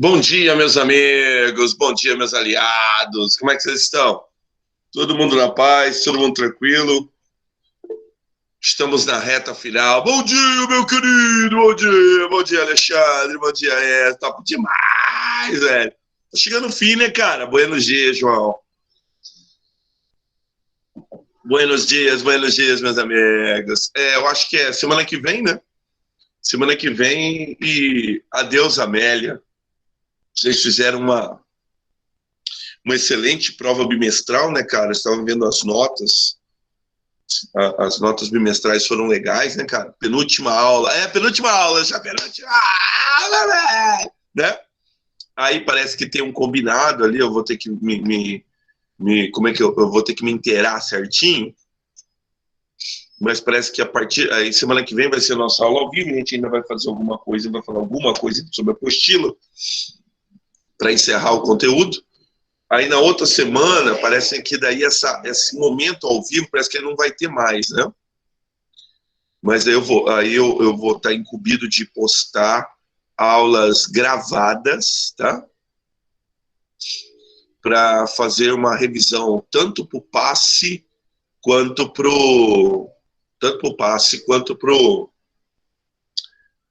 Bom dia, meus amigos, bom dia, meus aliados. Como é que vocês estão? Todo mundo na paz, todo mundo tranquilo? Estamos na reta final. Bom dia, meu querido, bom dia, Alexandre, bom dia, top demais, velho. Tá chegando o fim, né, cara? Buenos dias, João. Buenos dias, meus amigos. Eu acho que é semana que vem, né? Semana que vem e adeus, Amélia. Vocês fizeram uma excelente prova bimestral, né, cara? Estavam vendo as notas. As notas bimestrais foram legais, né, cara? Penúltima aula, já penúltima aula, né? Aí parece que tem um combinado ali, eu vou ter que como é que eu vou ter que me inteirar certinho, mas parece que aí semana que vem vai ser a nossa aula ao vivo, a gente ainda vai fazer alguma coisa, vai falar alguma coisa sobre a apostila para encerrar o conteúdo. Aí na outra semana, parece que daí esse momento ao vivo, parece que ele não vai ter mais, né? Mas aí eu vou estar incumbido de postar aulas gravadas, tá? Para fazer uma revisão tanto para o passe quanto para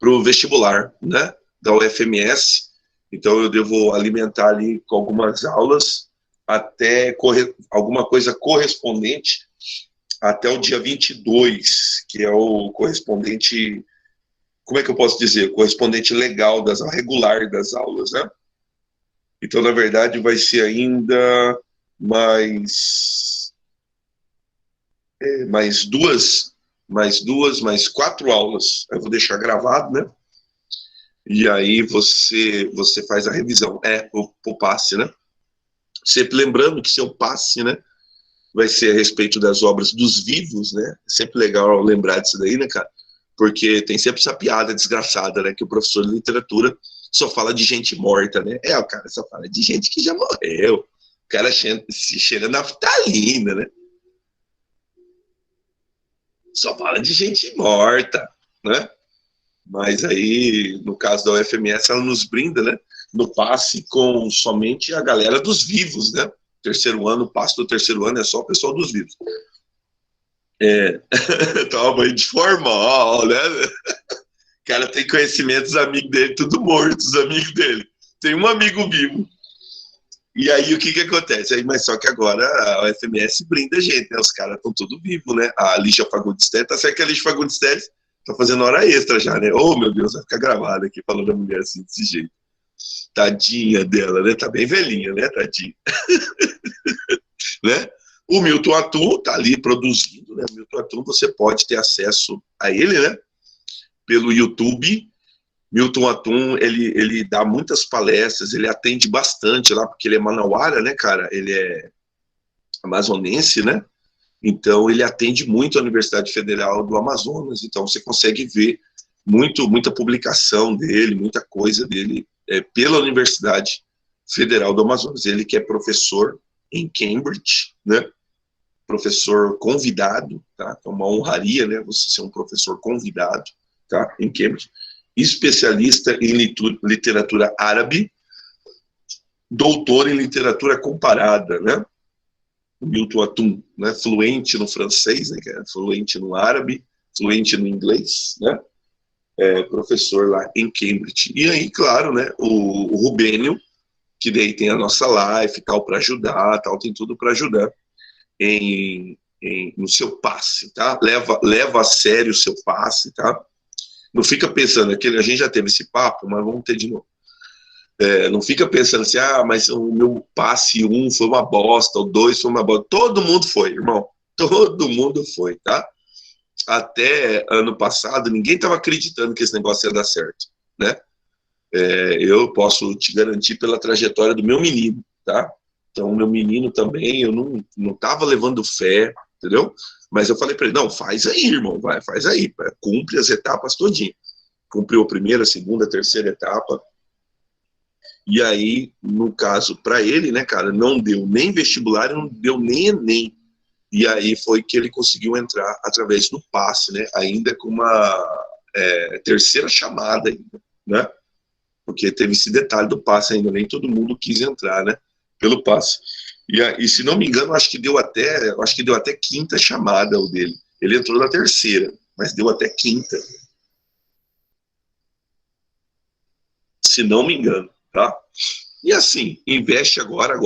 o vestibular, né? Da UFMS. Então eu devo alimentar ali com algumas aulas até alguma coisa correspondente até o dia 22, que é o correspondente, como é que eu posso dizer? Correspondente legal, regular das aulas, né? Então, na verdade, vai ser ainda mais 4 aulas. Eu vou deixar gravado, né? E aí você faz a revisão. O passe, né? Sempre lembrando que seu passe, né? Vai ser a respeito das obras dos vivos, né? É sempre legal lembrar disso daí, né, cara? Porque tem sempre essa piada desgraçada, né? Que o professor de literatura só fala de gente morta, né? O cara só fala de gente que já morreu. O cara se cheira naftalina, né? Só fala de gente morta, né? Mas aí, no caso da UFMS, ela nos brinda, né? No passe com somente a galera dos vivos, né? Terceiro ano, o passe do terceiro ano é só o pessoal dos vivos. Toma banho de formal, né? O cara tem conhecimento, os amigos dele, tudo morto, os amigos dele. Tem um amigo vivo. E aí o que acontece? Aí, mas só que agora a UFMS brinda a gente, né? Os caras estão tudo vivos, né? A Lígia Fagundes Telles, tá certo que a Lígia Fagundes Telles tá fazendo hora extra já, né? Oh, meu Deus, vai ficar gravado aqui falando da mulher assim, desse jeito. Tadinha dela, né? Tá bem velhinha, né? Tadinha. Né? O Milton Atum tá ali produzindo, né? O Milton Atum, você pode ter acesso a ele, né? Pelo YouTube. Milton Atum, ele dá muitas palestras, ele atende bastante lá, porque ele é manauara, né, cara? Ele é amazonense, né? Então, ele atende muito a Universidade Federal do Amazonas. Então, você consegue ver muita publicação dele, muita coisa dele pela Universidade Federal do Amazonas. Ele que é professor em Cambridge, né? Professor convidado, tá? É uma honraria, né? Você ser um professor convidado, tá? Em Cambridge. Especialista em literatura árabe, doutor em literatura comparada, né? O Milton Atum, né? Fluente no francês, né? Fluente no árabe, fluente no inglês, né? Professor lá em Cambridge. E aí, claro, né? O Rubênio, que daí tem a nossa live, tal, para ajudar, tal, tem tudo para ajudar no seu passe, tá? Leva a sério o seu passe, tá? Não fica pensando, a gente já teve esse papo, mas vamos ter de novo. Não fica pensando assim, mas o meu passe 1 foi uma bosta, o 2 foi uma bosta. Todo mundo foi, irmão. Todo mundo foi, tá? Até ano passado, ninguém estava acreditando que esse negócio ia dar certo, né? Eu posso te garantir pela trajetória do meu menino, tá? Então, o meu menino também, eu não tava levando fé, entendeu? Mas eu falei para ele, não, faz aí, irmão, faz aí, cumpre as etapas todinho. Cumpriu a primeira, a segunda, a terceira etapa. E aí, no caso, para ele, né, cara, não deu nem vestibular, não deu nem Enem. E aí foi que ele conseguiu entrar através do passe, né, ainda com uma terceira chamada, né? Porque teve esse detalhe do passe ainda, nem todo mundo quis entrar, né? Pelo passe. E se não me engano, acho que deu até quinta chamada o dele. Ele entrou na terceira, mas deu até quinta. Se não me engano, tá? E assim, investe agora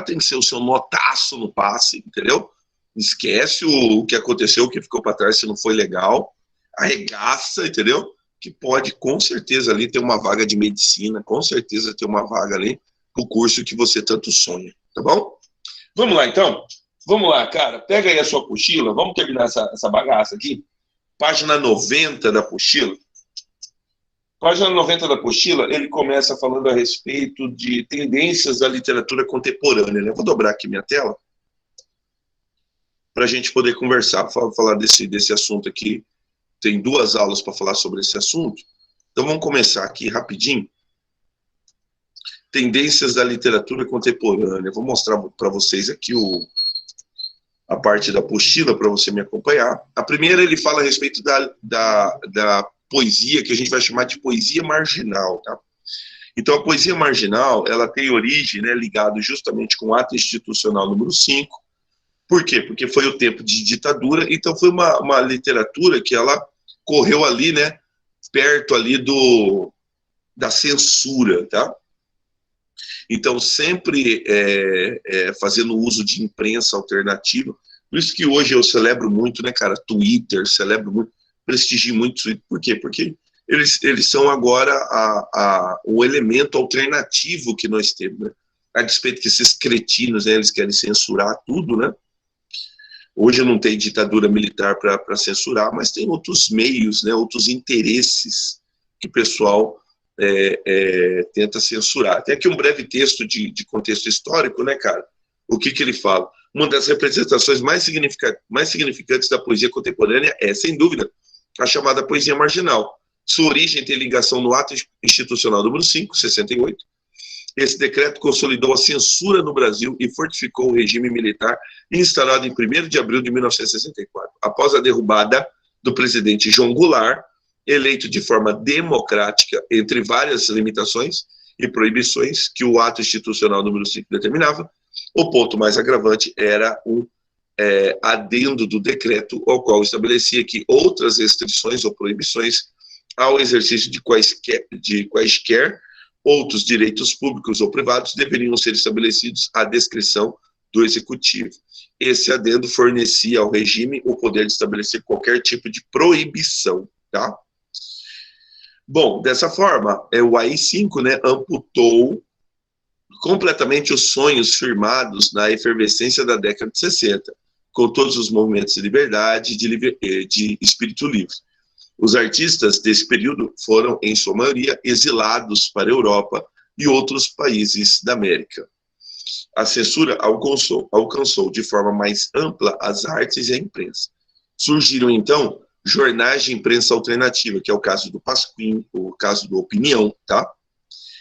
tem que ser o seu notaço no passe, entendeu? Esquece o que aconteceu, o que ficou para trás, se não foi legal, arregaça, entendeu? Que pode, com certeza, ali ter uma vaga de medicina, com certeza ter uma vaga ali pro curso que você tanto sonha, tá bom? Vamos lá, então? Vamos lá, cara, pega aí a sua apostila, vamos terminar essa bagaça aqui. Página 90 da apostila. Página 90 da apostila, ele começa falando a respeito de tendências da literatura contemporânea, né? Vou dobrar aqui minha tela para a gente poder conversar, falar desse assunto aqui. Tem 2 aulas para falar sobre esse assunto. Então vamos começar aqui rapidinho. Tendências da literatura contemporânea. Vou mostrar para vocês aqui a parte da apostila para você me acompanhar. A primeira, ele fala a respeito da poesia, que a gente vai chamar de poesia marginal, tá? Então, a poesia marginal, ela tem origem, né, ligado justamente com o ato institucional número 5. Por quê? Porque foi o tempo de ditadura, então foi uma literatura que ela correu ali, né, perto ali da censura, tá? Então, sempre fazendo uso de imprensa alternativa. Por isso que hoje eu celebro muito, né, cara, Twitter, celebro muito, prestigio muito Twitter. Por quê? Porque eles são agora o elemento alternativo que nós temos, né? A despeito que esses cretinos, né, eles querem censurar tudo, né? Hoje não tem ditadura militar para censurar, mas tem outros meios, né, outros interesses que o pessoal tenta censurar. Tem aqui um breve texto de contexto histórico, né, cara? O que ele fala? Uma das representações mais significantes da poesia contemporânea é, sem dúvida, a chamada poesia marginal. Sua origem tem ligação no ato institucional número 5, 68. Esse decreto consolidou a censura no Brasil e fortificou o regime militar instalado em 1º de abril de 1964. Após a derrubada do presidente João Goulart, eleito de forma democrática, entre várias limitações e proibições que o ato institucional número 5 determinava, o ponto mais agravante era o adendo do decreto, ao qual estabelecia que outras restrições ou proibições ao exercício de quaisquer outros direitos públicos ou privados deveriam ser estabelecidos à descrição do Executivo. Esse adendo fornecia ao regime o poder de estabelecer qualquer tipo de proibição, tá? Bom, dessa forma, o AI-5, né, amputou completamente os sonhos firmados na efervescência da década de 60, com todos os movimentos de liberdade e de espírito livre. Os artistas desse período foram, em sua maioria, exilados para a Europa e outros países da América. A censura alcançou de forma mais ampla as artes e a imprensa. Surgiram, então, jornais de imprensa alternativa, que é o caso do Pasquim, o caso do Opinião, tá?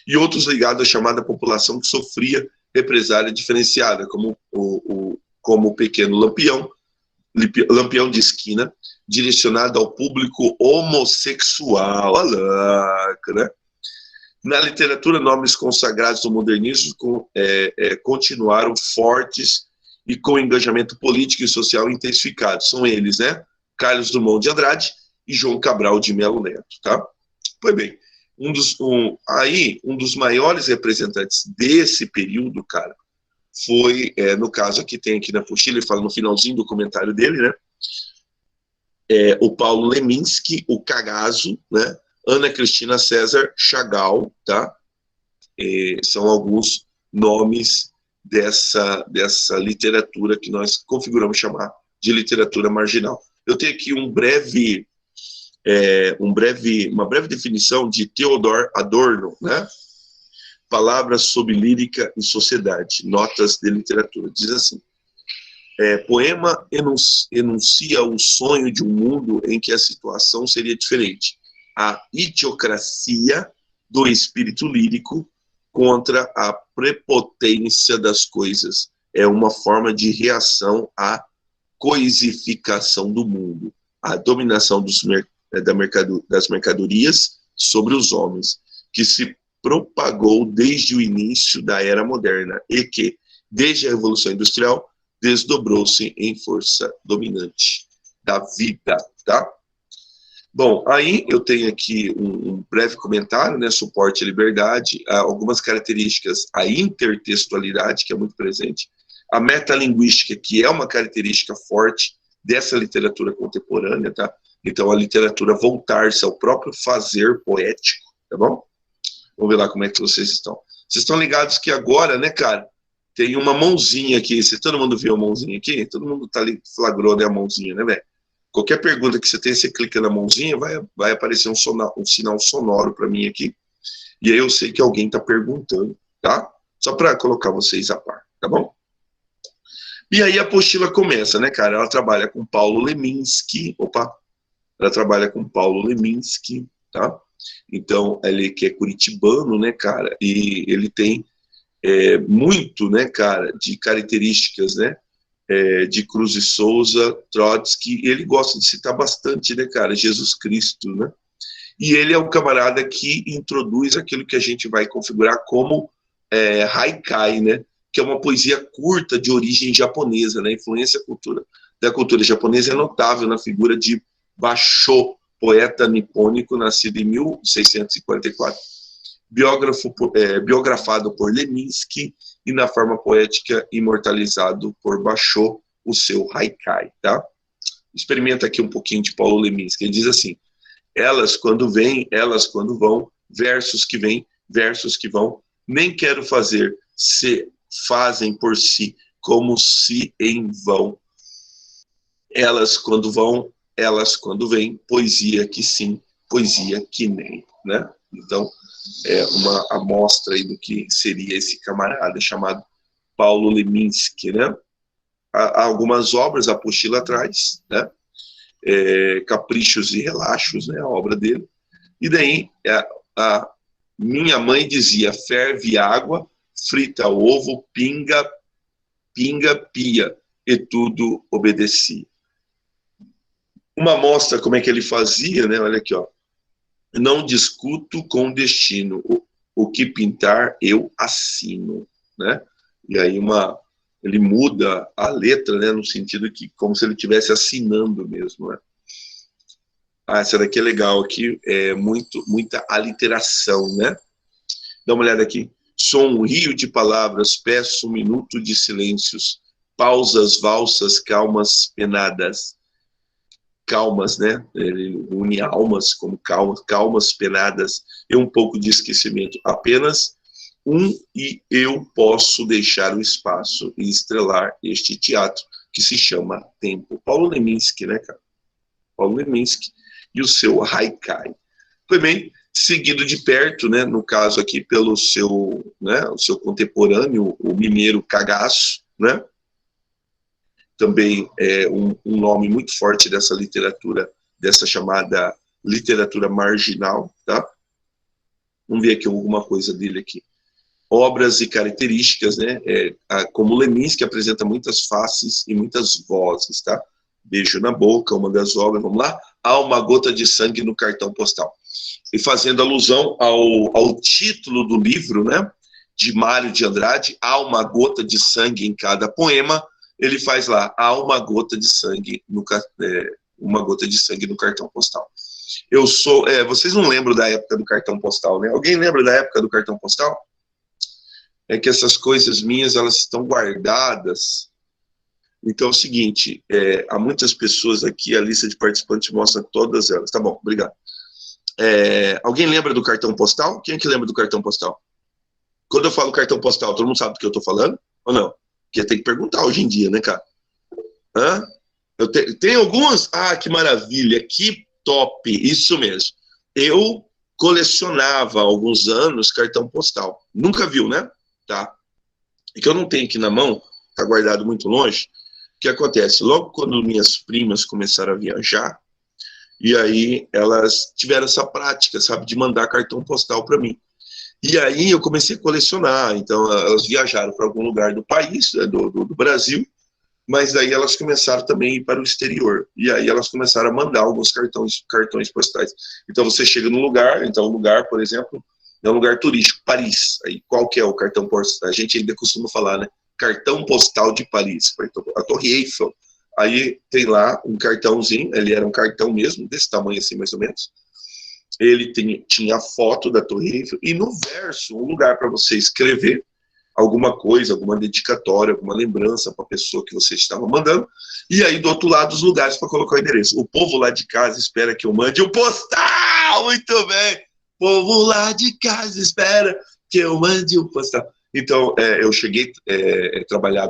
E outros ligados à chamada população que sofria represália diferenciada, como o Pequeno Lampião de Esquina, direcionado ao público homossexual. Olha lá, né? Na literatura, nomes consagrados do modernismo continuaram fortes e com engajamento político e social intensificado. São eles, né? Carlos Drummond de Andrade e João Cabral de Melo Neto, tá? Pois bem, um dos maiores representantes desse período, cara, foi, no caso aqui, tem aqui na apostila, ele fala no finalzinho do comentário dele, né? O Paulo Leminski, o Cagazo, né? Ana Cristina César Chagall, tá? São alguns nomes dessa literatura que nós configuramos chamar de literatura marginal. Eu tenho aqui uma breve definição de Theodor Adorno, né? Palavras sobre lírica e sociedade, notas de literatura. Diz assim: poema enuncia o sonho de um mundo em que a situação seria diferente. A idiocracia do espírito lírico contra a prepotência das coisas. É uma forma de reação à coisificação do mundo, à dominação das mercadorias sobre os homens. que se propagou desde o início da Era Moderna e que, desde a Revolução Industrial, desdobrou-se em força dominante da vida, tá? Bom, aí eu tenho aqui um breve comentário, né, suporte à liberdade, algumas características, a intertextualidade, que é muito presente, a metalinguística, que é uma característica forte dessa literatura contemporânea, tá? Então, a literatura voltar-se ao próprio fazer poético, tá bom? Vamos ver lá como é que vocês estão. Vocês estão ligados que agora, né, cara, tem uma mãozinha aqui, se todo mundo viu a mãozinha aqui, todo mundo tá ali, flagrou, né, a mãozinha, né, velho? Qualquer pergunta que você tem, você clica na mãozinha, vai aparecer um sinal sonoro para mim aqui. E aí eu sei que alguém está perguntando, tá? Só para colocar vocês a par, tá bom? E aí a apostila começa, né, cara? Ela trabalha com Paulo Leminski, ela trabalha com Paulo Leminski, tá? Então, ele que é curitibano, né, cara? E ele tem muito, né, cara, de características, né? De Cruz e Souza, Trotsky, ele gosta de citar bastante, né, cara, Jesus Cristo, né? E ele é o camarada que introduz aquilo que a gente vai configurar como haikai, né? Que é uma poesia curta de origem japonesa, né? A influência da cultura japonesa é notável na figura de Basho, poeta nipônico, nascido em 1644, biografado por Leminski, e na forma poética imortalizado por Basho, o seu haikai, tá? Experimenta aqui um pouquinho de Paulo Leminski. Ele diz assim: elas quando vêm, elas quando vão, versos que vêm, versos que vão, nem quero fazer, se fazem por si, como se em vão. Elas quando vão, elas quando vêm, poesia que sim, poesia que nem, né? Então, é uma amostra aí do que seria esse camarada chamado Paulo Leminski, né? Há algumas obras, a apostila atrás, né? Caprichos e Relaxos, né? A obra dele. E daí, a minha mãe dizia: ferve água, frita ovo, pinga, pia, e tudo obedecia. Uma amostra como é que ele fazia, né? Olha aqui, ó. Não discuto com o destino, o que pintar eu assino, né? E aí ele muda a letra, né, no sentido que como se ele estivesse assinando mesmo, né? Essa daqui é legal, aqui é muita aliteração, né? Dá uma olhada aqui. Sou um rio de palavras, peço um minuto de silêncios, pausas, valsas, calmas, penadas. Calmas, né? Ele une almas como calmas penadas e um pouco de esquecimento. Apenas e eu posso deixar o espaço e estrelar este teatro que se chama tempo. Paulo Leminski, né, cara? Paulo Leminski e o seu haikai. Foi bem seguido de perto, né? No caso aqui pelo seu, né? O seu contemporâneo, o mineiro Cagaço, né? Também é um nome muito forte dessa literatura, dessa chamada literatura marginal, tá? Vamos ver aqui alguma coisa dele aqui. Obras e características, né? Como Leminski apresenta muitas faces e muitas vozes, tá? Beijo na boca, uma das obras, vamos lá? Há uma gota de sangue no cartão postal. E fazendo alusão ao título do livro, né? De Mário de Andrade, há uma gota de sangue em cada poema. Ele faz lá, há uma gota de sangue no cartão postal. Vocês não lembram da época do cartão postal, né? Alguém lembra da época do cartão postal? É que essas coisas minhas, elas estão guardadas. Então é o seguinte, há muitas pessoas aqui, a lista de participantes mostra todas elas. Tá bom, obrigado. Alguém lembra do cartão postal? Quem é que lembra do cartão postal? Quando eu falo cartão postal, todo mundo sabe do que eu estou falando? Ou não? Porque tem que perguntar hoje em dia, né, cara? Tem algumas? Ah, que maravilha, que top, isso mesmo. Eu colecionava há alguns anos cartão postal. Nunca viu, né? Tá. E que eu não tenho aqui na mão, tá guardado muito longe. O que acontece? Logo quando minhas primas começaram a viajar, e aí elas tiveram essa prática, sabe, de mandar cartão postal para mim. E aí eu comecei a colecionar. Então elas viajaram para algum lugar do país, né, do Brasil, mas daí elas começaram também a ir para o exterior. E aí elas começaram a mandar alguns cartões postais. Então você chega num lugar, por exemplo, É um lugar turístico, Paris. Aí qual que é o cartão postal? A gente ainda costuma falar, né? Cartão postal de Paris, a Torre Eiffel. Aí tem lá um cartãozinho, ele era um cartão mesmo, desse tamanho assim, mais ou menos. Ele tinha a foto da Torre Eiffel e no verso, um lugar para você escrever alguma coisa, alguma dedicatória, alguma lembrança para a pessoa que você estava mandando. E aí, do outro lado, os lugares para colocar o endereço. O povo lá de casa espera que eu mande o postal! Muito bem! O povo lá de casa espera que eu mande o postal. Então, eu cheguei a trabalhar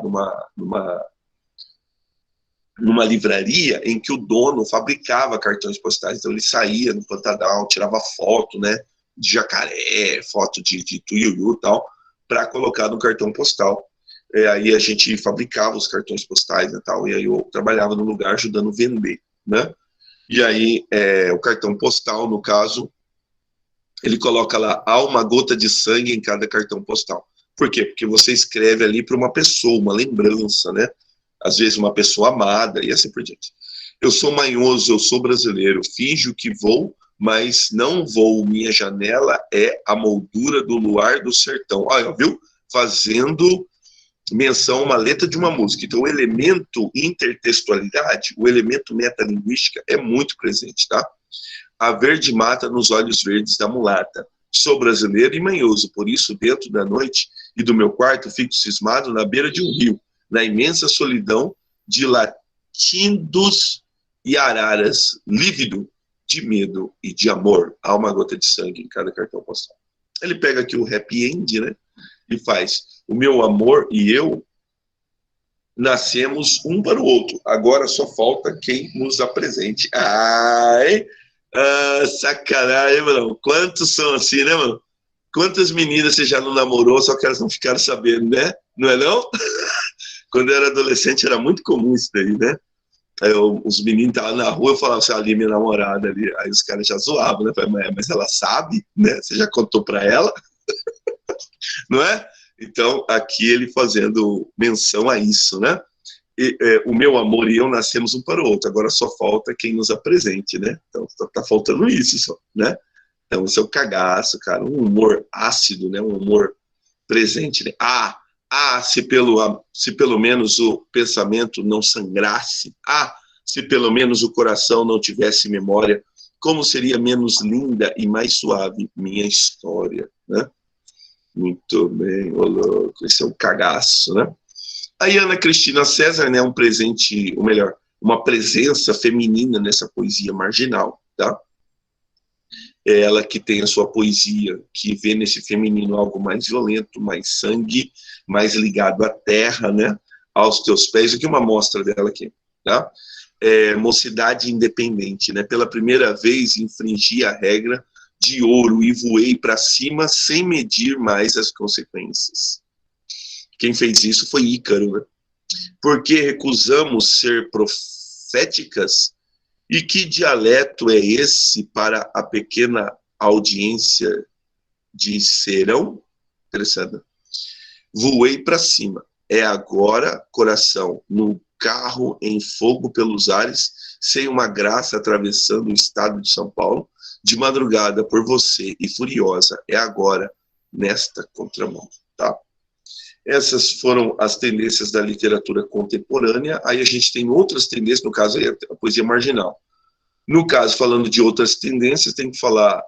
numa livraria em que o dono fabricava cartões postais. Então, ele saía no Pantanal, tirava foto, né, de jacaré, foto de tuiuiu e tal, para colocar no cartão postal. Aí a gente fabricava os cartões postais e tal, e aí eu trabalhava no lugar ajudando a vender, né? E aí o cartão postal, no caso, ele coloca lá, há uma gota de sangue em cada cartão postal. Por quê? Porque você escreve ali para uma pessoa, uma lembrança, né? Às vezes uma pessoa amada, e assim por diante. Eu sou manhoso, eu sou brasileiro, finjo que vou, mas não vou, minha janela é a moldura do luar do sertão. Olha, viu? Fazendo menção a uma letra de uma música. Então, o elemento intertextualidade, o elemento metalinguística é muito presente, tá? A verde mata nos olhos verdes da mulata. Sou brasileiro e manhoso, por isso, dentro da noite e do meu quarto, fico cismado na beira de um rio, na imensa solidão de latindos e araras, lívido de medo e de amor. Há uma gota de sangue em cada cartão postal. Ele pega aqui o happy end, né? E faz: o meu amor e eu nascemos um para o outro. Agora só falta quem nos apresente. Ai, sacanagem, mano. Quantos são assim, né, mano? Quantas meninas você já não namorou, só que elas não ficaram sabendo, né? Não é não? Quando eu era adolescente era muito comum isso daí, né? Aí os meninos estavam na rua, eu falava assim, ali minha namorada ali. Aí os caras já zoavam, né? Mas ela sabe, né? Você já contou pra ela? Não é? Então, aqui ele fazendo menção a isso, né? O meu amor e eu nascemos um para o outro, agora só falta quem nos apresente, né? Então, tá faltando isso só, né? Então, esse é o cagaço, cara, um humor ácido, né? Um humor presente, né? Se pelo menos o pensamento não sangrasse, se pelo menos o coração não tivesse memória, como seria menos linda e mais suave minha história, né? Muito bem, ô louco, esse é um cagaço, né? Aí Ana Cristina César, né, um presente, ou melhor, uma presença feminina nessa poesia marginal, tá? É ela que tem a sua poesia, que vê nesse feminino algo mais violento, mais sangue, mais ligado à terra, né? Aos teus pés. Aqui uma amostra dela aqui, tá? Mocidade independente, né? Pela primeira vez infringi a regra de ouro e voei para cima sem medir mais as consequências. Quem fez isso foi Ícaro, né? Porque recusamos ser proféticas? E que dialeto é esse para a pequena audiência de Serão? Interessante. Voei para cima. É agora, coração, no carro em fogo pelos ares, sem uma graça atravessando o estado de São Paulo, de madrugada por você e furiosa. É agora, nesta contramão, tá? Essas foram as tendências da literatura contemporânea. Aí a gente tem outras tendências, no caso, a poesia marginal. No caso, falando de outras tendências, tem que falar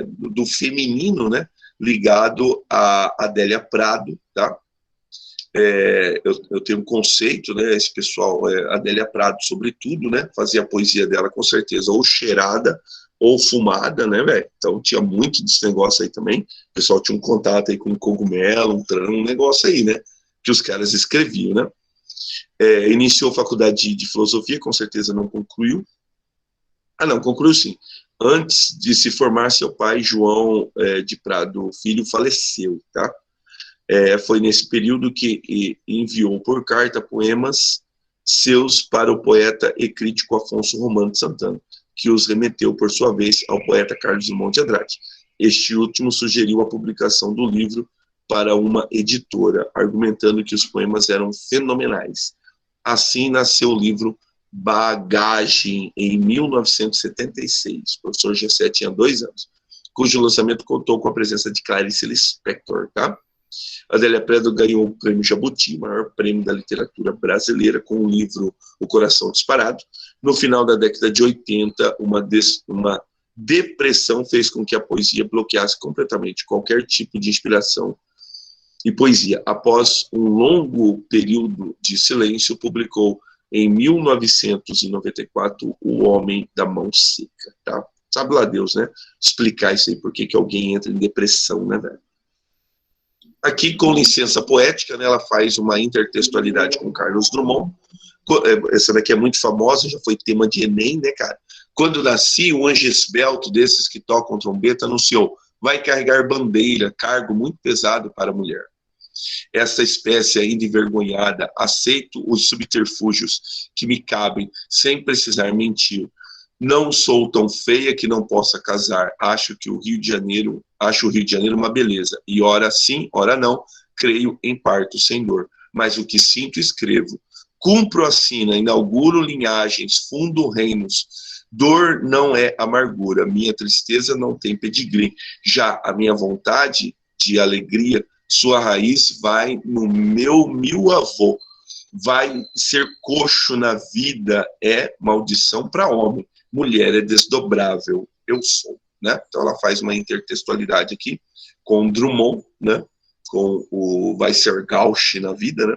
do feminino, né, ligado a Adélia Prado, tá? Eu tenho um conceito, né, esse pessoal, Adélia Prado, sobretudo, né, fazia a poesia dela, com certeza, ou cheirada, ou fumada, né, velho? Então tinha muito desse negócio aí também. O pessoal tinha um contato aí com um cogumelo, um negócio aí, né, que os caras escreviam, né? Iniciou faculdade de filosofia, com certeza não concluiu. Não, concluiu sim. Antes de se formar, seu pai, João de Prado Filho, faleceu, tá? Foi nesse período que enviou por carta poemas seus para o poeta e crítico Afonso Romano de Santana, que os remeteu, por sua vez, ao poeta Carlos Drummond de Andrade. Este último sugeriu a publicação do livro para uma editora, argumentando que os poemas eram fenomenais. Assim nasceu o livro Bagagem, em 1976. O professor Gessé tinha 2 anos. cujo lançamento contou com a presença de Clarice Lispector, tá? Adélia Prado ganhou o prêmio Jabuti, maior prêmio da literatura brasileira, com o livro O Coração Disparado. No final da década de 80, uma depressão fez com que a poesia bloqueasse completamente qualquer tipo de inspiração e poesia. Após um longo período de silêncio, publicou em 1994 O Homem da Mão Seca, tá? Sabe lá Deus, né? Explicar isso aí, por que alguém entra em depressão, né, velho? Aqui, com licença poética, né, ela faz uma intertextualidade com Carlos Drummond. Essa daqui é muito famosa, já foi tema de Enem, né, cara? Quando nasci, um anjo esbelto desses que tocam trombeta anunciou: vai carregar bandeira, cargo muito pesado para a mulher. Essa espécie ainda envergonhada, aceito os subterfúgios que me cabem, sem precisar mentir. Não sou tão feia que não possa casar. Acho o Rio de Janeiro uma beleza. E ora sim, ora não, creio em parto sem dor. Mas o que sinto, escrevo. Cumpro a sina, inauguro linhagens, fundo reinos. Dor não é amargura, minha tristeza não tem pedigree. Já a minha vontade de alegria, sua raiz vai no meu avô. Vai ser coxo na vida é maldição para homem. Mulher é desdobrável, eu sou, né? Então ela faz uma intertextualidade aqui com Drummond, né? Com o Weisser-Gauch na vida, né?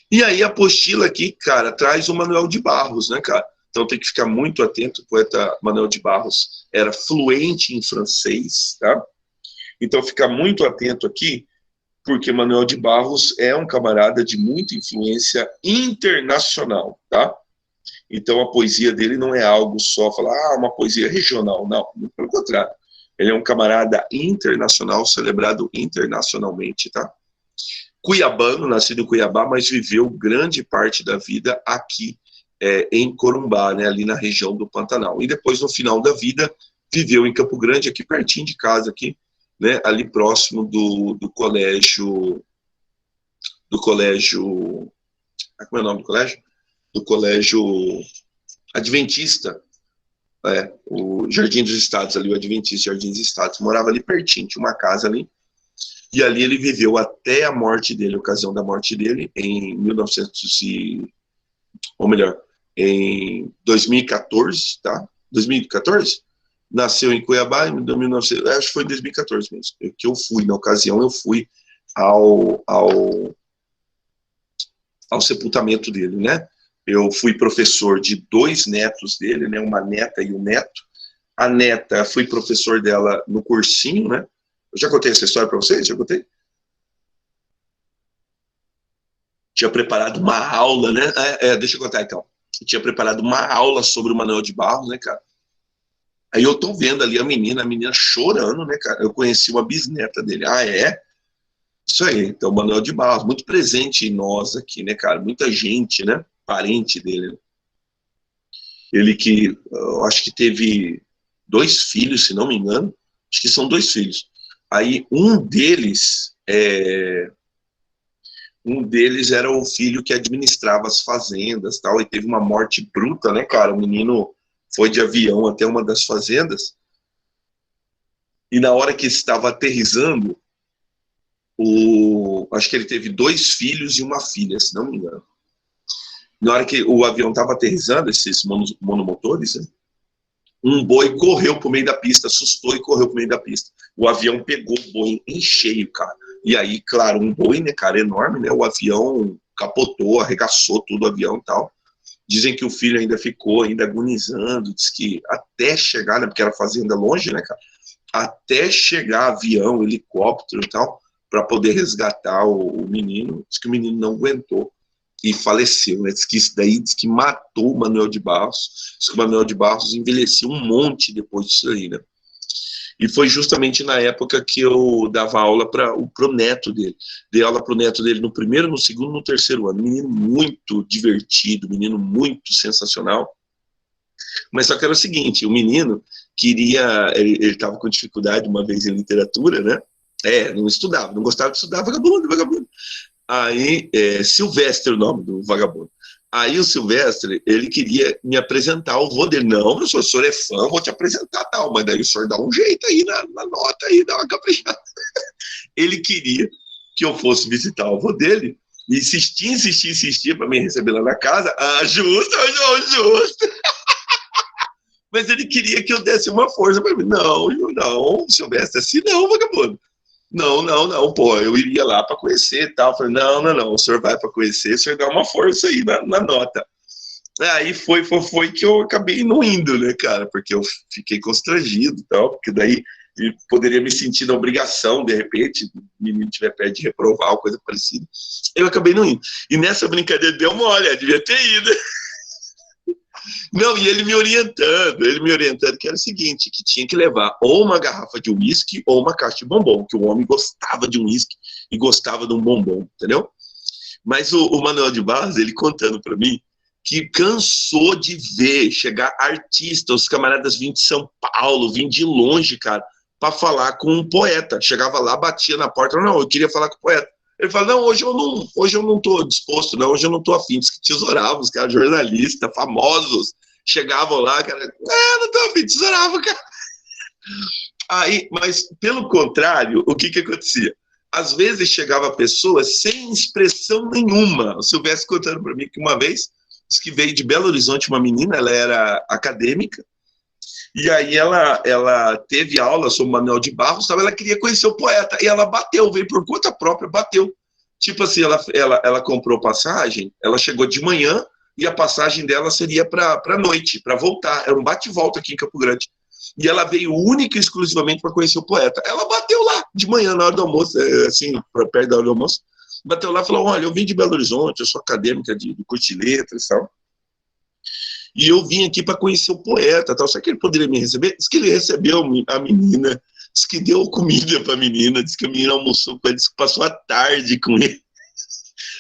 E aí a apostila aqui, cara, traz o Manuel de Barros, né, cara? Então tem que ficar muito atento, o poeta Manuel de Barros era fluente em francês, tá? Então fica muito atento aqui, porque Manuel de Barros é um camarada de muita influência internacional, tá? Então a poesia dele não é algo só, falar, uma poesia regional, não, pelo contrário. Ele é um camarada internacional, celebrado internacionalmente, tá? Cuiabano, nascido em Cuiabá, mas viveu grande parte da vida aqui em Corumbá, né, ali na região do Pantanal. E depois, no final da vida, viveu em Campo Grande, aqui pertinho de casa, aqui, né, ali próximo do colégio... Como é o nome do colégio? Do colégio Adventista, o Jardim dos Estados, ali, o Adventista Jardim dos Estados, morava ali pertinho, tinha uma casa ali, e ali ele viveu até a morte dele, a ocasião da morte dele, em 2014, tá? 2014? Nasceu em Cuiabá, em 1900, acho que foi em 2014 mesmo, que eu fui, na ocasião eu fui ao sepultamento dele, né? Eu fui professor de 2 netos dele, né? Uma neta e um neto. A neta, fui professor dela no cursinho, né? Eu já contei essa história para vocês? Já contei? Tinha preparado uma aula, né? Deixa eu contar então. Eu tinha preparado uma aula sobre o Manuel de Barros, né, cara? Aí eu tô vendo ali a menina chorando, né, cara? Eu conheci uma bisneta dele. Ah, é? Isso aí. Então, o Manuel de Barros, muito presente em nós aqui, né, cara? Muita gente, né? Parente dele. Ele que, eu acho que teve 2 filhos, se não me engano. Acho que são 2 filhos. Aí, um deles era o filho que administrava as fazendas, tal, e teve uma morte bruta, né, cara? O menino foi de avião até uma das fazendas, e na hora que estava aterrissando, acho que ele teve 2 filhos e uma filha, se não me engano. Na hora que o avião estava aterrissando, esses monomotores, né, um boi correu pro meio da pista, assustou e correu pro meio da pista. O avião pegou o boi em cheio, cara. E aí, claro, um boi, né, cara, enorme, né, o avião capotou, arregaçou tudo o avião e tal. Dizem que o filho ainda ficou agonizando, diz que até chegar, né, porque era fazenda longe, né, cara, até chegar avião, helicóptero e tal, para poder resgatar o menino, diz que o menino não aguentou e faleceu, né, diz que matou o Manuel de Barros, diz que o Manuel de Barros envelheceu um monte depois disso aí, né. E foi justamente na época que eu dava aula para o neto dele. Dei aula para o neto dele no primeiro, no segundo, no terceiro ano. Menino muito divertido, menino muito sensacional. Mas só que era o seguinte, o menino queria, ele estava com dificuldade uma vez em literatura, né? Não estudava, não gostava de estudar, vagabundo. Aí, Silvestre, o nome do vagabundo. Aí o Silvestre, ele queria me apresentar ao vô dele. Não, o senhor é fã, vou te apresentar tal. Mas daí o senhor dá um jeito aí na nota aí, dá uma caprichada. Ele queria que eu fosse visitar o vô dele. E insistia para me receber lá na casa. Ah, justo, justo. Mas ele queria que eu desse uma força para mim. Não, Silvestre, assim não, vagabundo. Não, pô, eu iria lá para conhecer e tal. Falei, não, o senhor vai para conhecer, o senhor dá uma força aí na nota. Aí foi que eu acabei não indo, né, cara, porque eu fiquei constrangido e tal, porque daí eu poderia me sentir na obrigação, de repente, o menino tiver perto de reprovar, ou coisa parecida. Eu acabei não indo. E nessa brincadeira deu mole, devia ter ido. Não, e ele me orientando que era o seguinte, que tinha que levar ou uma garrafa de uísque ou uma caixa de bombom, que o homem gostava de um uísque e gostava de um bombom, entendeu? Mas o Manuel de Barros, ele contando para mim, que cansou de ver chegar artistas, os camaradas vinham de São Paulo, vinham de longe, cara, para falar com um poeta. Chegava lá, batia na porta, não, eu queria falar com o poeta. Ele fala, não, hoje eu não tô disposto, não, hoje eu não tô afim. Diz que tesourava, os caras jornalistas, famosos, chegavam lá, cara, não tô afim, tesourava, cara. Aí, mas, pelo contrário, o que acontecia? Às vezes chegava pessoas sem expressão nenhuma. O Silvestre contando para mim que uma vez, diz que veio de Belo Horizonte uma menina, ela era acadêmica, e aí ela teve aula sobre Manuel de Barros, ela queria conhecer o poeta, e ela bateu, veio por conta própria, bateu. Tipo assim, ela comprou passagem, ela chegou de manhã, e a passagem dela seria para noite, para voltar. Era um bate-volta aqui em Campo Grande. E ela veio única e exclusivamente para conhecer o poeta. Ela bateu lá, de manhã, na hora do almoço, assim, perto da hora do almoço, bateu lá e falou, olha, eu vim de Belo Horizonte, eu sou acadêmica do curso de letras e tal. E eu vim aqui para conhecer o poeta, tal. Será que ele poderia me receber? Diz que ele recebeu a menina, diz que deu comida para a menina, diz que a menina almoçou com ele, diz que passou a tarde com ele.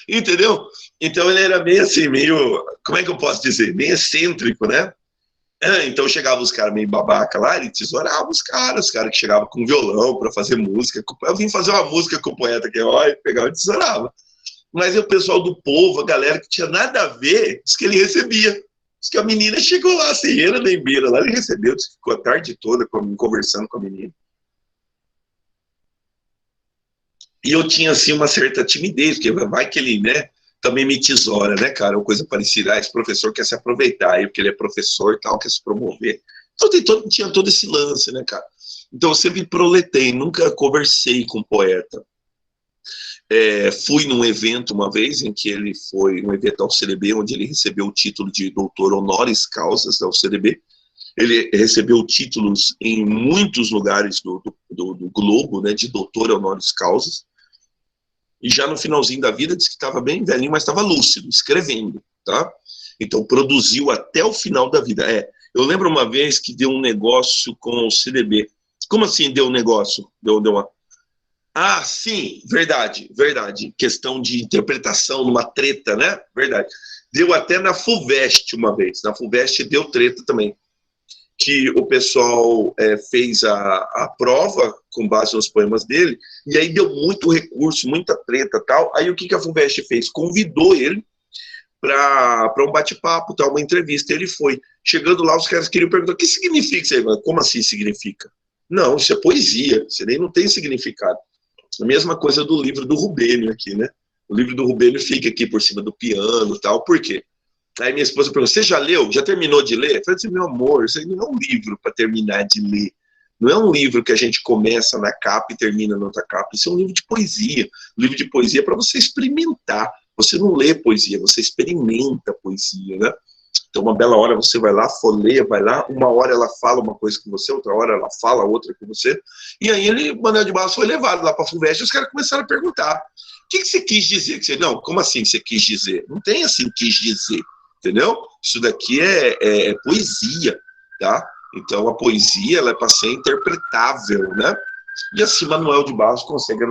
Entendeu? Então ele era meio assim, como é que eu posso dizer? Meio excêntrico, né? Então chegavam os caras meio babaca lá, ele tesourava os caras que chegavam com violão para fazer música. Eu vim fazer uma música com o poeta aqui, ó, e pegava e tesourava. Mas o pessoal do povo, a galera que tinha nada a ver, diz que ele recebia. Diz que a menina chegou lá, sem era nem beira, lá ele recebeu, diz que ficou a tarde toda conversando com a menina. E eu tinha, assim, uma certa timidez, porque vai que ele, né, também me tesoura, né, cara, ou coisa parecida. Esse professor quer se aproveitar aí, porque ele é professor e tal, quer se promover. Então tinha todo esse lance, né, cara. Então eu sempre proletei, nunca conversei com poeta. Fui num evento uma vez, em que ele foi, um evento da UCDB, onde ele recebeu o título de doutor honoris causa da UCDB. Ele recebeu títulos em muitos lugares do globo, né, de doutor honoris causa. E já no finalzinho da vida disse que estava bem velhinho, mas estava lúcido, escrevendo, tá? Então produziu até o final da vida. Eu lembro uma vez que deu um negócio com o CDB. Como assim deu um negócio? Deu uma... Ah, sim, verdade. Questão de interpretação, numa treta, né? Verdade. Deu até na FUVEST uma vez. Na FUVEST deu treta também. Que o pessoal fez a prova com base nos poemas dele, e aí deu muito recurso, muita treta tal. Aí o que a FUVEST fez? Convidou ele para um bate-papo, uma entrevista. Ele foi. Chegando lá, os caras queriam perguntar, o que significa isso aí? Como assim significa? Não, isso é poesia, isso nem não tem significado. A mesma coisa do livro do Rubênio aqui, né? O livro do Rubênio fica aqui por cima do piano e tal. Por quê? Aí minha esposa perguntou, você já leu? Já terminou de ler? Eu falei assim, meu amor, isso aí não é um livro para terminar de ler. Não é um livro que a gente começa na capa e termina na outra capa. Isso é um livro de poesia. Um livro de poesia é para você experimentar. Você não lê poesia, você experimenta poesia, né? Então, uma bela hora você vai lá, folheia, vai lá, uma hora ela fala uma coisa com você, outra hora ela fala outra com você. E aí o Manuel de Barros foi levado lá para a FUVEST e os caras começaram a perguntar, o que você quis dizer? Não, como assim você quis dizer? Não tem assim quis dizer. Entendeu? Isso daqui é poesia, tá? Então a poesia ela é para ser interpretável, né? E assim Manuel de Barros consegue a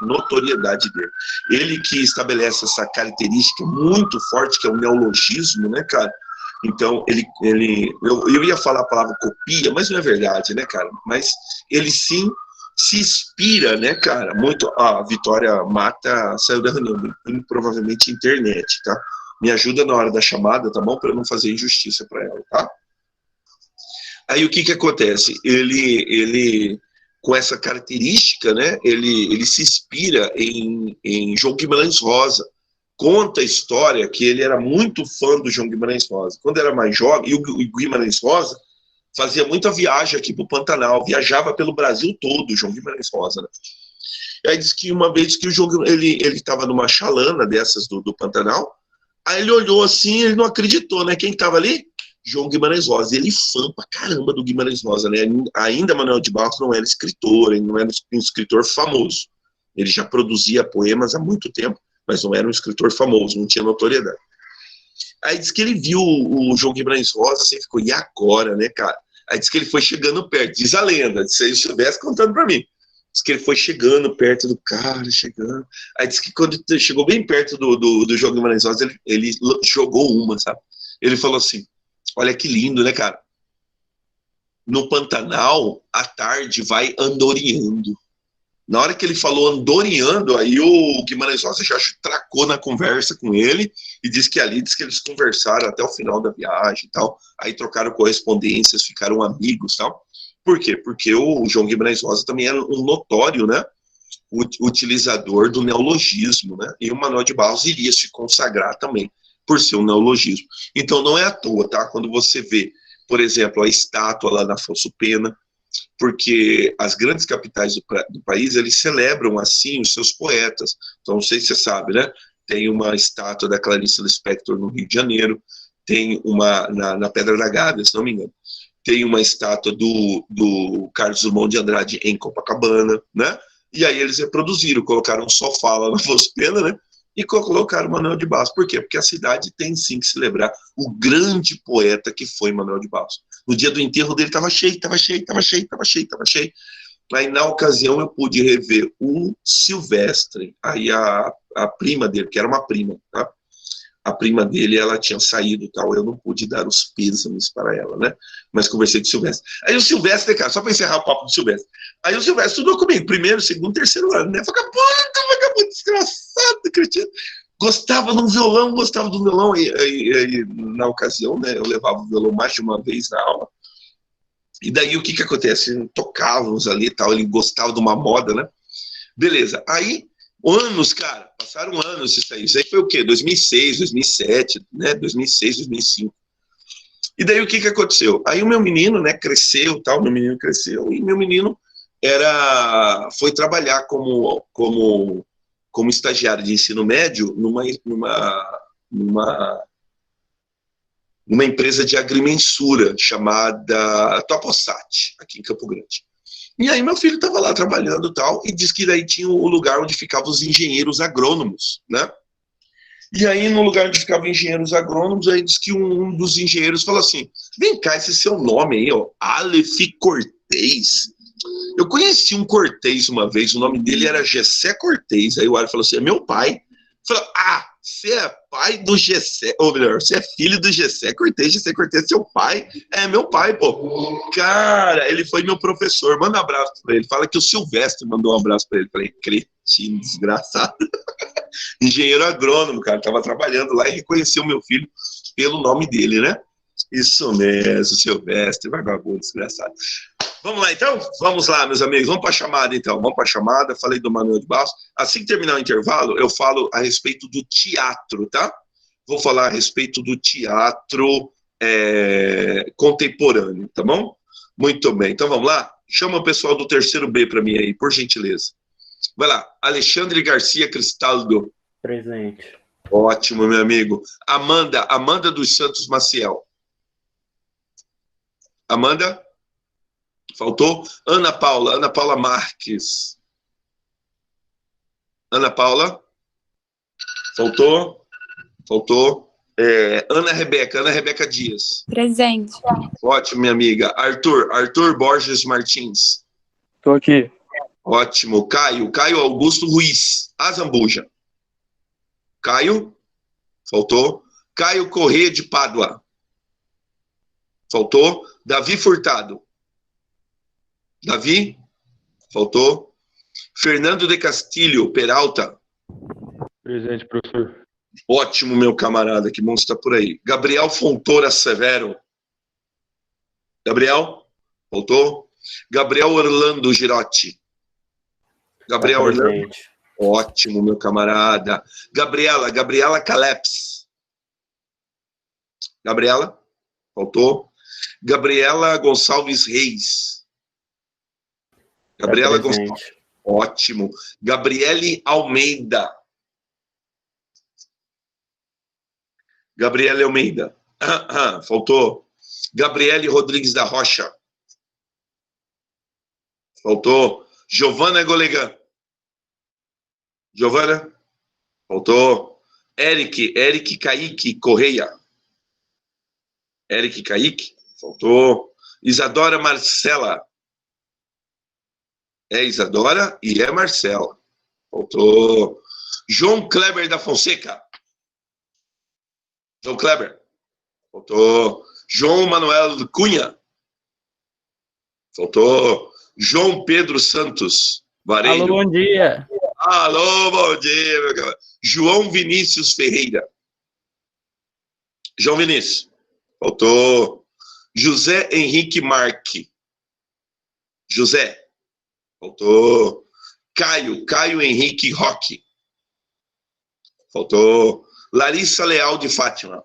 notoriedade dele. Ele que estabelece essa característica muito forte que é o neologismo, né, cara? Então eu ia falar a palavra copia, mas não é verdade, né, cara? Mas ele sim se inspira, né, cara? Muito. A Vitória Mata saiu da reunião, provavelmente internet, tá? Me ajuda na hora da chamada, tá bom? Para eu não fazer injustiça para ela, tá? Aí o que que acontece? Ele com essa característica, né? Ele se inspira em João Guimarães Rosa. Conta a história que ele era muito fã do João Guimarães Rosa. Quando era mais jovem, e o Guimarães Rosa fazia muita viagem aqui para o Pantanal, viajava pelo Brasil todo, o João Guimarães Rosa, né? E aí diz que uma vez que o João, ele estava numa chalana dessas do Pantanal, aí ele olhou assim, ele não acreditou, né? Quem estava ali? João Guimarães Rosa. Ele fã pra caramba do Guimarães Rosa, né? Ainda Manuel de Barros não era escritor, ele não era um escritor famoso. Ele já produzia poemas há muito tempo, mas não era um escritor famoso, não tinha notoriedade. Aí diz que ele viu o João Guimarães Rosa, assim, ficou, e agora, né, cara? Aí diz que ele foi chegando perto, diz a lenda, se ele estivesse contando pra mim. Diz que ele foi chegando perto do cara, chegando. Aí diz que quando chegou bem perto do João Guimarães Rosa, ele jogou uma, sabe? Ele falou assim, olha que lindo, né, cara? No Pantanal, à tarde vai andorinhando. Na hora que ele falou andorinhando, aí o Guimarães Rosa já tracou na conversa com ele e diz que ali, diz que eles conversaram até o final da viagem e tal, aí trocaram correspondências, ficaram amigos e tal. Por quê? Porque o João Guimarães Rosa também era um notório, né, utilizador do neologismo, né, e o Manuel de Barros iria se consagrar também por ser um neologismo. Então não é à toa, tá? Quando você vê, por exemplo, a estátua lá na Afonso Pena, porque as grandes capitais do país, eles celebram assim os seus poetas. Então, não sei se você sabe, né? Tem uma estátua da Clarice Lispector no Rio de Janeiro, tem uma na Pedra da Gávea, se não me engano, tem uma estátua do Carlos Drummond de Andrade em Copacabana, né? E aí eles reproduziram, colocaram um sofá lá na Afonso Pena, né? E colocaram Manuel de Barros. Por quê? Porque a cidade tem sim que celebrar o grande poeta que foi Manuel de Barros. No dia do enterro dele estava cheio, estava cheio, estava cheio, estava cheio, estava cheio. Aí na ocasião eu pude rever o Silvestre, aí a prima dele, que era uma prima, tá? A prima dele, ela tinha saído e tal, eu não pude dar os pêsames para ela, né? Mas conversei com o Silvestre. Aí o Silvestre, cara, só para encerrar o papo do Silvestre, aí o Silvestre estudou comigo, primeiro, segundo, terceiro ano, né? Vagabundo, desgraçado, cretino. Gostava de um violão, gostava do violão, e na ocasião, né, eu levava o violão mais de uma vez na aula, e daí o que que acontece? Tocávamos ali e tal, ele gostava de uma moda, né? Beleza, aí, anos, cara, passaram anos isso aí foi o quê? 2006, 2007, né, 2006, 2005. E daí o que que aconteceu? Aí o meu menino, né, cresceu, tal, meu menino cresceu, e meu menino foi trabalhar como estagiário de ensino médio numa empresa de agrimensura chamada Toposat, aqui em Campo Grande. E aí meu filho estava lá trabalhando e tal, e disse que daí tinha o lugar onde ficavam os engenheiros agrônomos, né? E aí no lugar onde ficavam engenheiros agrônomos, aí disse que um dos engenheiros falou assim, vem cá, esse seu nome aí, ó, Aleph Cortez. Eu conheci um Cortez uma vez, o nome dele era Gessé Cortez. Aí o Aleph falou assim, é meu pai. Falou, você é pai do Gessé, ou melhor, você é filho do Gessé Cortez é seu pai? É meu pai, pô. Cara, ele foi meu professor, manda um abraço pra ele. Fala que o Silvestre mandou um abraço pra ele. Falei, cretino, desgraçado. Engenheiro agrônomo, cara, tava trabalhando lá e reconheceu meu filho pelo nome dele, né? Isso mesmo, Silvestre, vagabundo, desgraçado. Vamos lá, então? Vamos lá, meus amigos. Vamos para a chamada, então. Vamos para a chamada. Falei do Manuel de Barros. Assim que terminar o intervalo, eu falo a respeito do teatro, tá? Vou falar a respeito do teatro contemporâneo, tá bom? Muito bem. Então, vamos lá? Chama o pessoal do terceiro B para mim aí, por gentileza. Vai lá. Alexandre Garcia Cristaldo. Presente. Ótimo, meu amigo. Amanda dos Santos Maciel. Amanda? Faltou? Ana Paula Marques. Ana Paula? Faltou? Ana Rebeca Dias. Presente. Ótimo, minha amiga. Arthur Borges Martins. Estou aqui. Ótimo. Caio Augusto Ruiz. Azambuja. Caio? Faltou. Caio Corrêa de Pádua. Faltou. Davi Furtado. Davi? Faltou. Fernando de Castilho Peralta. Presente, professor. Ótimo, meu camarada, que bom você está por aí. Gabriel Fontoura Severo. Gabriel? Voltou? Gabriel Orlando Girotti. Gabriel Orlando. Presente. Ótimo, meu camarada. Gabriela Caleps. Gabriela? Faltou? Gabriela Gonçalves Reis. Gabriela Gonçalves. Presente. Ótimo. Gabriele Almeida. Gabriele Almeida. Faltou. Gabriele Rodrigues da Rocha. Faltou. Giovana Golegan. Giovana? Faltou. Eric Kaique Correia. Eric Kaique? Faltou. Isadora Marcela. É Isadora e é Marcela. Faltou. João Kleber da Fonseca. João Kleber. Faltou. João Manuel Cunha. Faltou. João Pedro Santos Vareiro. Alô, bom dia. Alô, bom dia, meu camarada. João Vinícius Ferreira. João Vinícius. Faltou. José Henrique Marque. José. Faltou. Caio Henrique Roque. Faltou. Larissa Leal de Fátima.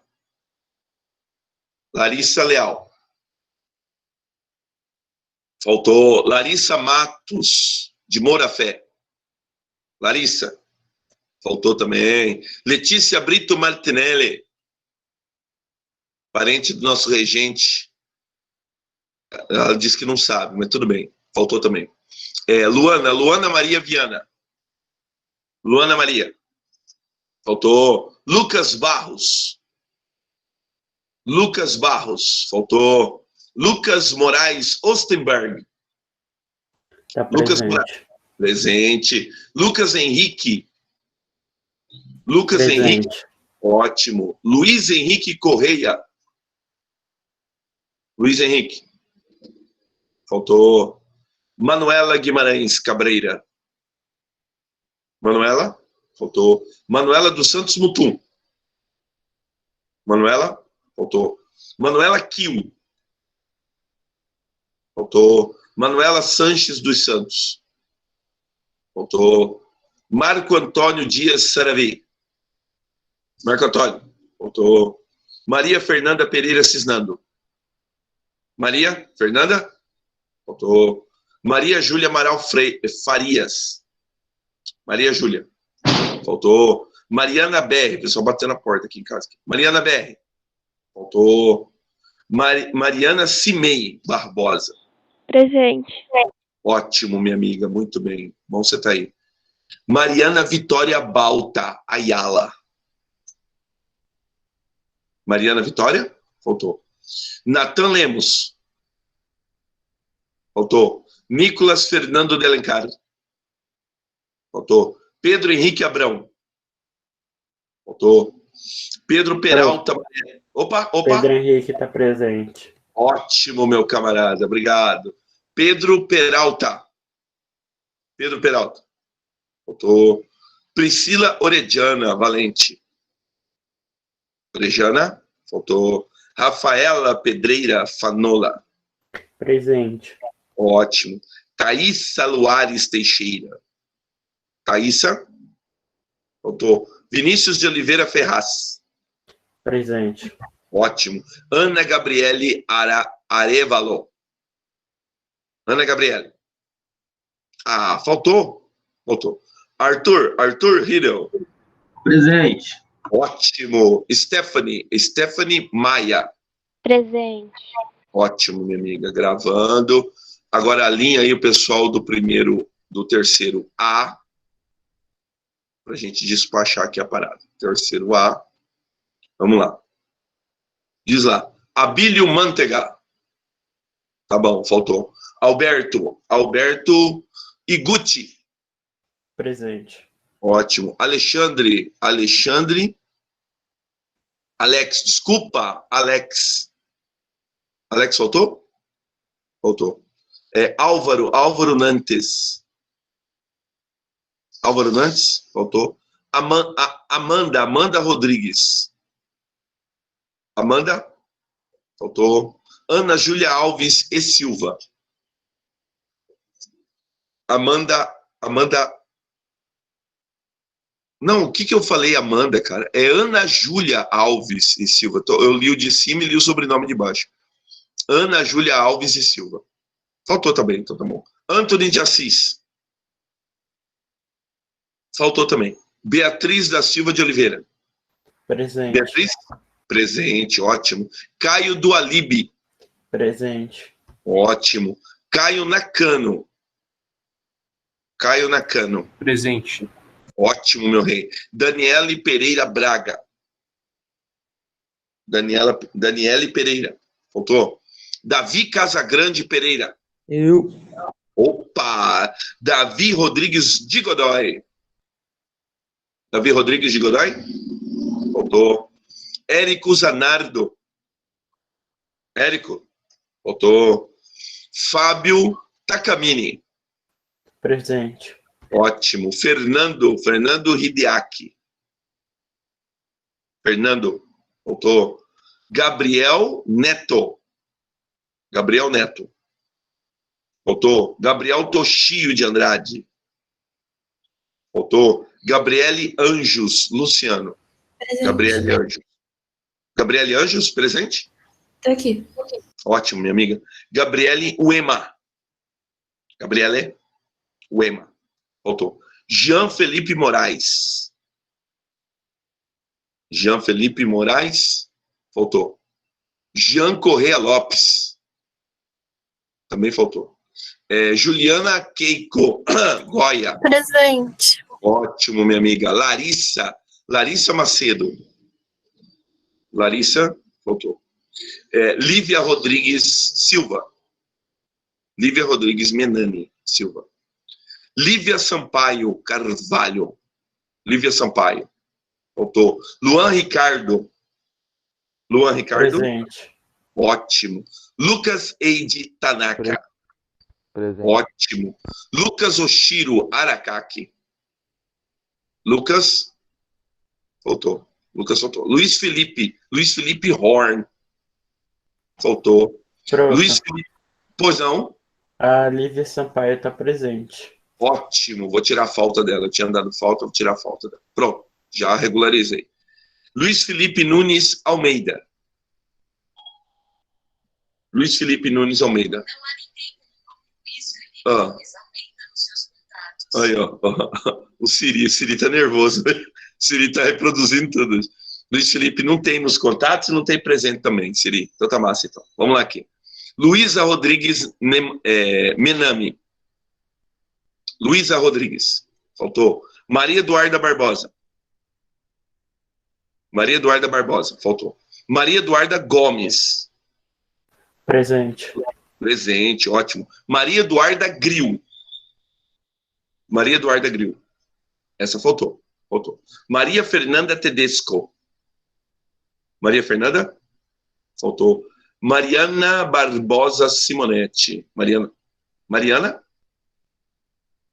Larissa Leal. Faltou. Larissa Matos de Moura Fé. Larissa. Faltou também. Letícia Brito Martinelli. Parente do nosso regente. Ela disse que não sabe, mas tudo bem. Faltou também. Luana Maria Viana. Luana Maria. Faltou. Lucas Barros. Lucas Barros. Faltou. Lucas Moraes Ostenberg. Tá Lucas presente. Moraes. Presente. Lucas Henrique. Lucas Presente. Henrique. Ótimo. Luiz Henrique Correia. Luiz Henrique. Faltou. Manuela Guimarães Cabreira. Manuela. Faltou. Manuela dos Santos Mutum. Manuela. Faltou. Manuela Kiel. Faltou. Manuela Sanches dos Santos. Faltou. Marco Antônio Dias Saravi. Marco Antônio. Faltou. Maria Fernanda Pereira Cisnando. Maria Fernanda. Faltou. Maria Júlia Amaral Farias. Maria Júlia. Faltou. Mariana BR. O pessoal batendo na porta aqui em casa. Mariana BR. Faltou. Mariana Cimei Barbosa. Presente. Ótimo, minha amiga. Muito bem. Bom você tá aí. Mariana Vitória Balta Ayala. Mariana Vitória? Faltou. Natan Lemos. Faltou. Nicolas Fernando de Alencar. Faltou. Pedro Henrique Abrão. Faltou. Pedro Peralta. Opa. Pedro Henrique está presente. Ótimo, meu camarada. Obrigado. Pedro Peralta. Pedro Peralta. Faltou. Priscila Orediana Valente. Orejana. Faltou. Rafaela Pedreira Fanola. Presente. Ótimo. Thaísa Luares Teixeira. Thaísa. Faltou. Vinícius de Oliveira Ferraz. Presente. Ótimo. Ana Gabriele Arevalo. Ana Gabriele. Ah, faltou. Arthur Riddle. Presente. Ótimo. Stephanie Maia. Presente. Ótimo, minha amiga. Gravando. Agora alinha aí o pessoal do terceiro A, pra gente despachar aqui a parada. Terceiro A. Vamos lá. Diz lá. Abílio Mantega. Tá bom, faltou. Alberto Iguchi. Presente. Ótimo. Alexandre. Alex, desculpa, Alex. Alex faltou? Faltou. Álvaro Nantes. Faltou. Amanda Rodrigues. Amanda? Faltou. Ana Júlia Alves e Silva. Amanda. Não, o que eu falei, Amanda, cara? É Ana Júlia Alves e Silva. Eu li o de cima e li o sobrenome de baixo. Ana Júlia Alves e Silva. Faltou também, então tá bom. Antônio de Assis. Faltou também. Beatriz da Silva de Oliveira. Presente. Beatriz? Presente, ótimo. Caio do Alibe. Presente. Ótimo. Caio Nakano. Caio Nakano. Presente. Ótimo, meu rei. Daniele Pereira Braga. Daniele Pereira. Faltou. Davi Casagrande Pereira. Eu. Opa! Davi Rodrigues de Godoy. Davi Rodrigues de Godoy? Faltou. Érico Zanardo. Érico? Faltou. Fábio Takamine. Presente. Ótimo. Fernando Hideaki. Fernando. Faltou. Gabriel Neto. Gabriel Neto. Faltou. Gabriel Toshio de Andrade. Faltou. Gabriele Anjos Luciano. Presente. Gabriele Anjos. Gabriele Anjos, presente? Tô aqui. Ótimo, minha amiga. Gabriele Uema. Gabriele Uema. Faltou. Jean Felipe Moraes. Jean Felipe Moraes. Faltou. Jean Correa Lopes. Também faltou. Juliana Keiko Goya. Presente. Ótimo, minha amiga. Larissa Macedo. Larissa, faltou. Lívia Rodrigues Silva. Lívia Rodrigues Menani Silva. Lívia Sampaio Carvalho. Lívia Sampaio. Faltou. Luan Ricardo. Luan Ricardo. Presente. Ótimo. Lucas Eide Tanaka. Presente. Ótimo. Lucas Oshiro Arakaki. Lucas. Faltou. Lucas faltou. Luiz Felipe Horn. Faltou. Pronto. Luiz Felipe. Pois não? A Lívia Sampaio está presente. Ótimo. Vou tirar a falta dela. Eu tinha dado falta, vou tirar a falta dela. Pronto. Já regularizei. Luiz Felipe Nunes Almeida. Luiz Felipe Nunes Almeida. Aí, ó. O Siri tá nervoso. O Siri tá reproduzindo tudo. Luiz Felipe não tem nos contatos e não tem presente também, Siri. Então tá massa, então. Vamos lá aqui. Luísa Rodrigues Menami. Luísa Rodrigues. Faltou. Maria Eduarda Barbosa. Maria Eduarda Barbosa. Faltou. Maria Eduarda Gomes. Presente. Presente, ótimo. Maria Eduarda Gril. Maria Eduarda Gril. Essa faltou. Faltou. Maria Fernanda Tedesco. Maria Fernanda? Faltou. Mariana Barbosa Simonetti. Mariana?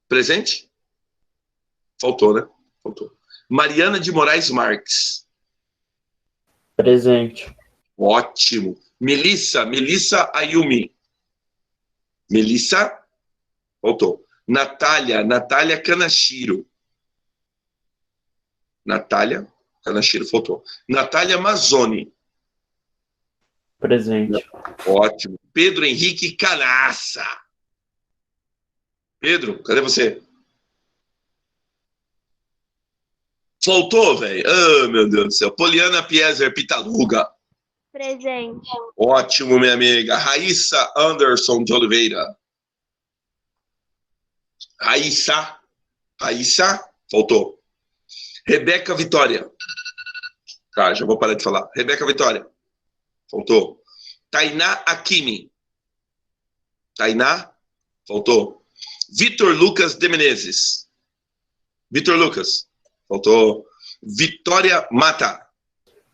Presente? Faltou, né? Faltou. Mariana de Moraes Marques. Presente. Ótimo. Melissa Ayumi. Melissa? Faltou. Natália Kanashiro. Natália Kanashiro, faltou. Natália Mazzoni. Presente. Ótimo. Pedro Henrique Canaça. Pedro, cadê você? Faltou, velho. Oh, meu Deus do céu. Poliana Pieser Pitaluga. Presente. Ótimo, minha amiga. Raíssa Anderson de Oliveira. Raíssa, faltou. Rebeca Vitória. Tá, já vou parar de falar. Rebeca Vitória. Faltou. Tainá Akimi. Tainá. Faltou. Vitor Lucas de Menezes. Vitor Lucas. Faltou. Vitória Mata.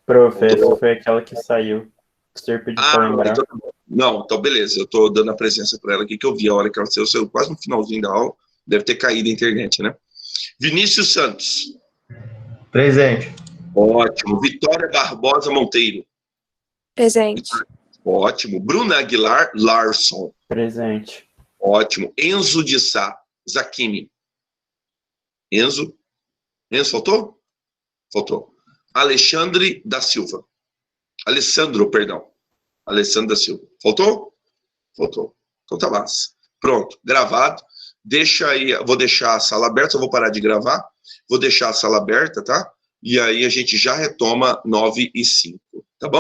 Professor, foi aquela que saiu. O senhor pediu para lembrar. Então beleza. Eu tô dando a presença para ela aqui, que eu vi a hora que ela saiu quase no finalzinho da aula. Deve ter caído a internet, né? Vinícius Santos. Presente. Ótimo. Vitória Barbosa Monteiro. Presente. Ótimo. Bruna Aguilar Larson. Presente. Ótimo. Enzo de Sá Zakimi. Enzo faltou? Faltou. Alexandre da Silva. Alessandro, perdão. Alessandro da Silva. Faltou? Faltou. Então tá massa. Pronto, gravado. Deixa aí, vou deixar a sala aberta, eu vou parar de gravar. Vou deixar a sala aberta, tá? E aí a gente já retoma 9h05.